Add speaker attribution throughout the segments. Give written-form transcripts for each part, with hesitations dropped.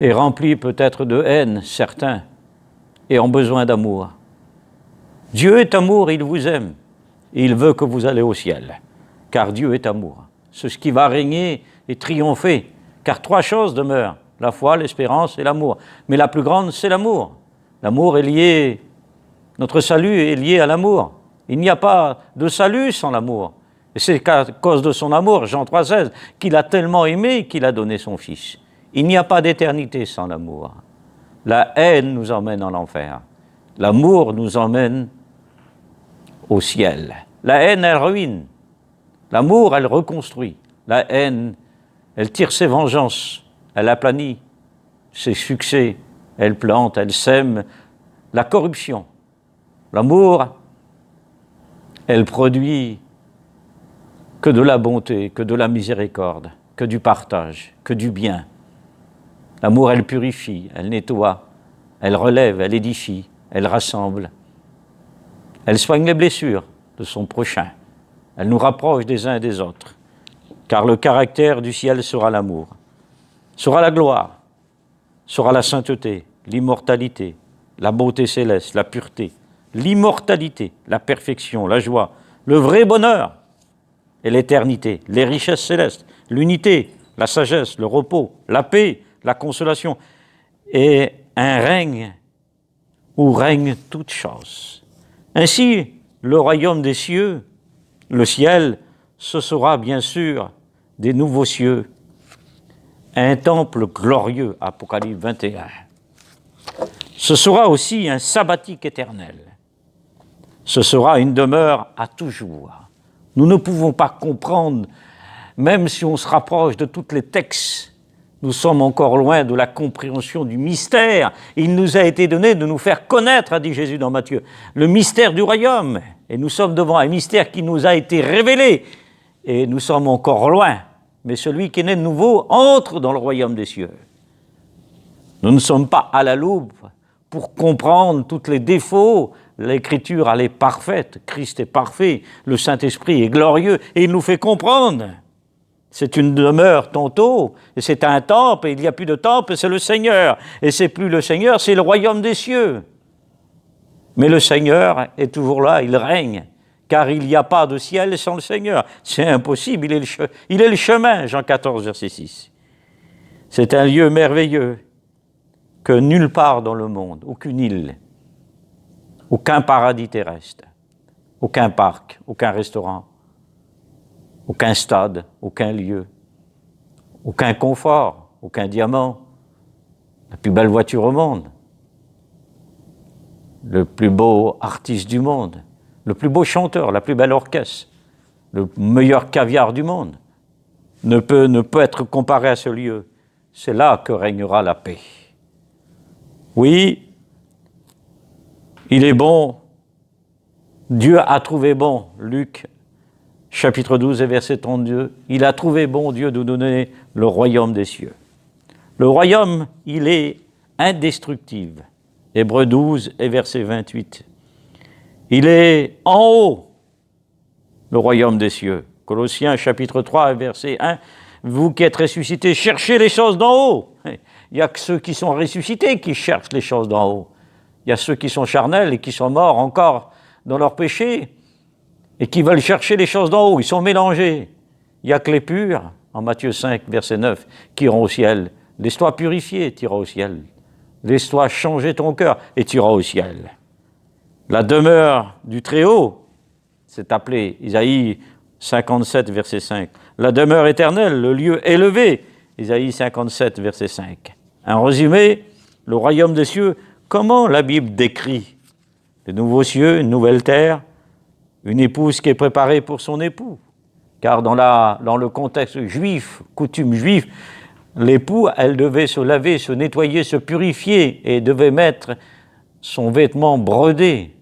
Speaker 1: et remplis peut-être de haine, certains, et ont besoin d'amour. Dieu est amour, il vous aime, et il veut que vous allez au ciel, car Dieu est amour. C'est ce qui va régner et triompher, car 3 choses demeurent, la foi, l'espérance et l'amour. Mais la plus grande, c'est l'amour. L'amour est lié, notre salut est lié à l'amour. Il n'y a pas de salut sans l'amour. Et c'est à cause de son amour, Jean 3,16, qu'il a tellement aimé qu'il a donné son Fils. Il n'y a pas d'éternité sans l'amour. La haine nous emmène en enfer. L'amour nous emmène au ciel. La haine, elle ruine. L'amour, elle reconstruit. La haine, elle tire ses vengeances. Elle aplanit ses succès. Elle plante, elle sème la corruption. L'amour, elle produit que de la bonté, que de la miséricorde, que du partage, que du bien. L'amour, elle purifie, elle nettoie, elle relève, elle édifie, elle rassemble. Elle soigne les blessures de son prochain. Elle nous rapproche des uns et des autres. Car le caractère du ciel sera l'amour, sera la gloire, sera la sainteté, l'immortalité, la beauté céleste, la pureté, l'immortalité, la perfection, la joie, le vrai bonheur et l'éternité, les richesses célestes, l'unité, la sagesse, le repos, la paix, la consolation et un règne où règne toute chose. Ainsi, le royaume des cieux, le ciel, ce sera bien sûr des nouveaux cieux, un temple glorieux, Apocalypse 21. Ce sera aussi un sabbatique éternel. Ce sera une demeure à toujours. Nous ne pouvons pas comprendre, même si on se rapproche de tous les textes, nous sommes encore loin de la compréhension du mystère. Il nous a été donné de nous faire connaître, a dit Jésus dans Matthieu, le mystère du royaume. Et nous sommes devant un mystère qui nous a été révélé. Et nous sommes encore loin. Mais celui qui est né de nouveau entre dans le royaume des cieux. Nous ne sommes pas à la loupe pour comprendre tous les défauts. L'Écriture, elle est parfaite. Christ est parfait. Le Saint-Esprit est glorieux. Et il nous fait comprendre. C'est une demeure tantôt, et c'est un temple, et il n'y a plus de temple, et c'est le Seigneur. Et c'est plus le Seigneur, c'est le royaume des cieux. Mais le Seigneur est toujours là, il règne, car il n'y a pas de ciel sans le Seigneur. C'est impossible, il est le chemin, Jean 14, verset 6. C'est un lieu merveilleux que nulle part dans le monde, aucune île, aucun paradis terrestre, aucun parc, aucun restaurant, aucun stade, aucun lieu, aucun confort, aucun diamant, la plus belle voiture au monde, le plus beau artiste du monde, le plus beau chanteur, la plus belle orchestre, le meilleur caviar du monde, ne peut être comparé à ce lieu. C'est là que régnera la paix. Oui, il est bon, Dieu a trouvé bon, Luc chapitre 12 et verset 32, il a trouvé bon Dieu de nous donner le royaume des cieux. Le royaume, il est indestructible. Hébreux 12 et verset 28. Il est en haut, le royaume des cieux. Colossiens chapitre 3 et verset 1, vous qui êtes ressuscités, cherchez les choses d'en haut. Il n'y a que ceux qui sont ressuscités qui cherchent les choses d'en haut. Il y a ceux qui sont charnels et qui sont morts encore dans leur péché, et qui veulent chercher les choses d'en haut, ils sont mélangés. Il n'y a que les purs, en Matthieu 5, verset 9, qui iront au ciel. Laisse-toi purifier, tu iras au ciel. Laisse-toi changer ton cœur, et tu iras au ciel. La demeure du Très-Haut, c'est appelé Isaïe 57, verset 5. La demeure éternelle, le lieu élevé, Isaïe 57, verset 5. En résumé, le royaume des cieux, comment la Bible décrit de nouveaux cieux, une nouvelle terre, une épouse qui est préparée pour son époux. Car dans le contexte juif, coutume juive, l'époux, elle devait se laver, se nettoyer, se purifier et devait mettre son vêtement brodé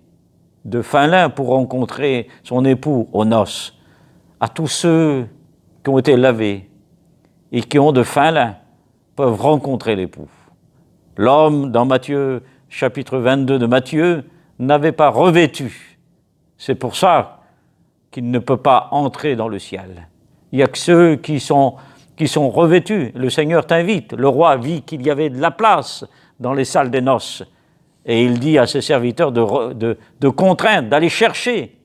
Speaker 1: de fin lin pour rencontrer son époux aux noces. À tous ceux qui ont été lavés et qui ont de fin lin peuvent rencontrer l'époux. L'homme, dans Matthieu, chapitre 22 de Matthieu, n'avait pas revêtu. C'est pour ça qu'il ne peut pas entrer dans le ciel. Il n'y a que ceux qui sont qui sont revêtus. Le Seigneur t'invite. Le roi vit qu'il y avait de la place dans les salles des noces. Et il dit à ses serviteurs de contraindre, d'aller chercher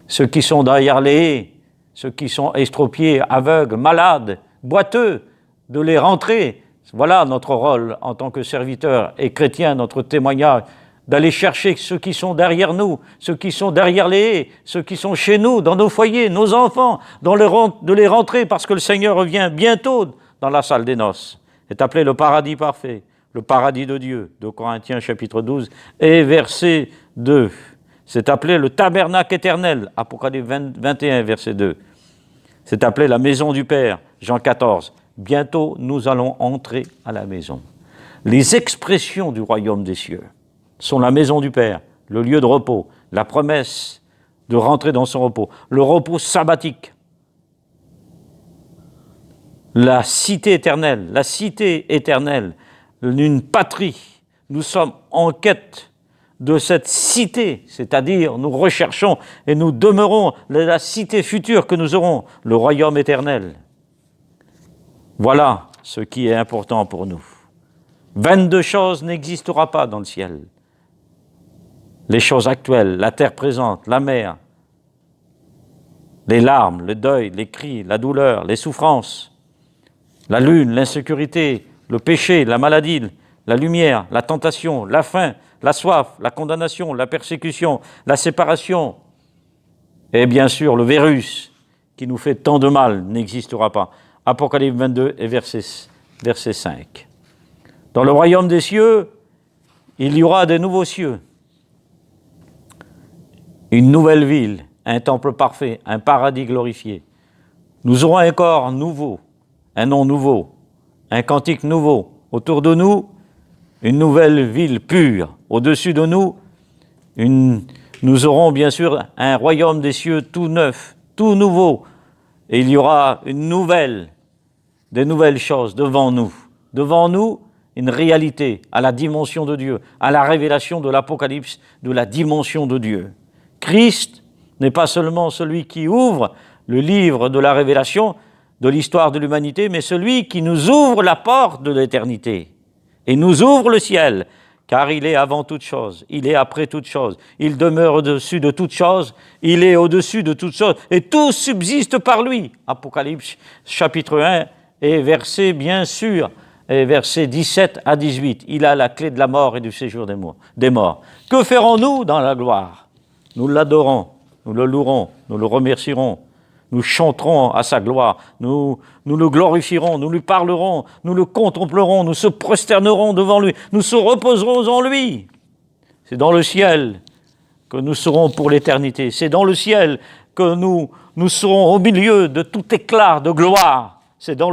Speaker 1: ceux qui sont derrière les haies, ceux qui sont estropiés, aveugles, malades, boiteux, de les rentrer. Voilà notre rôle en tant que serviteurs et chrétiens, notre témoignage, d'aller chercher ceux qui sont derrière nous, ceux qui sont derrière les haies, ceux qui sont chez nous, dans nos foyers, nos enfants, de les rentrer parce que le Seigneur revient bientôt dans la salle des noces. C'est appelé le paradis parfait, le paradis de Dieu, 2 Corinthiens chapitre 12 et verset 2. C'est appelé le tabernacle éternel, Apocalypse 21, verset 2. C'est appelé la maison du Père, Jean 14. Bientôt, nous allons entrer à la maison. Les expressions du royaume des cieux sont la maison du Père, le lieu de repos, la promesse de rentrer dans son repos, le repos sabbatique, la cité éternelle, une patrie. Nous sommes en quête de cette cité, c'est-à-dire nous recherchons et nous demeurons la cité future que nous aurons, le royaume éternel. Voilà ce qui est important pour nous. 22 choses n'existera pas dans le ciel. Les choses actuelles, la terre présente, la mer, les larmes, le deuil, les cris, la douleur, les souffrances, la lune, l'insécurité, le péché, la maladie, la lumière, la tentation, la faim, la soif, la condamnation, la persécution, la séparation, et bien sûr le virus qui nous fait tant de mal n'existera pas. Apocalypse 22 et verset 5. Dans le royaume des cieux, il y aura de nouveaux cieux, une nouvelle ville, un temple parfait, un paradis glorifié. Nous aurons un corps nouveau, un nom nouveau, un cantique nouveau. Autour de nous, une nouvelle ville pure. Au-dessus de nous, nous aurons bien sûr un royaume des cieux tout neuf, tout nouveau. Et il y aura des nouvelles choses devant nous. Devant nous, une réalité à la dimension de Dieu, à la révélation de l'Apocalypse, de la dimension de Dieu. Christ n'est pas seulement celui qui ouvre le livre de la révélation de l'histoire de l'humanité, mais celui qui nous ouvre la porte de l'éternité et nous ouvre le ciel, car il est avant toute chose, il est après toute chose, il demeure au-dessus de toute chose, il est au-dessus de toute chose, et tout subsiste par lui. Apocalypse chapitre 1 et verset bien sûr, et versets 17 à 18. Il a la clé de la mort et du séjour des morts. Que ferons-nous dans la gloire? Nous l'adorons, nous le louerons, nous le remercierons, nous chanterons à sa gloire, nous le glorifierons, nous lui parlerons, nous le contemplerons, nous se prosternerons devant lui, nous se reposerons en lui. C'est dans le ciel que nous serons pour l'éternité. C'est dans le ciel que nous serons au milieu de tout éclat de gloire. C'est dans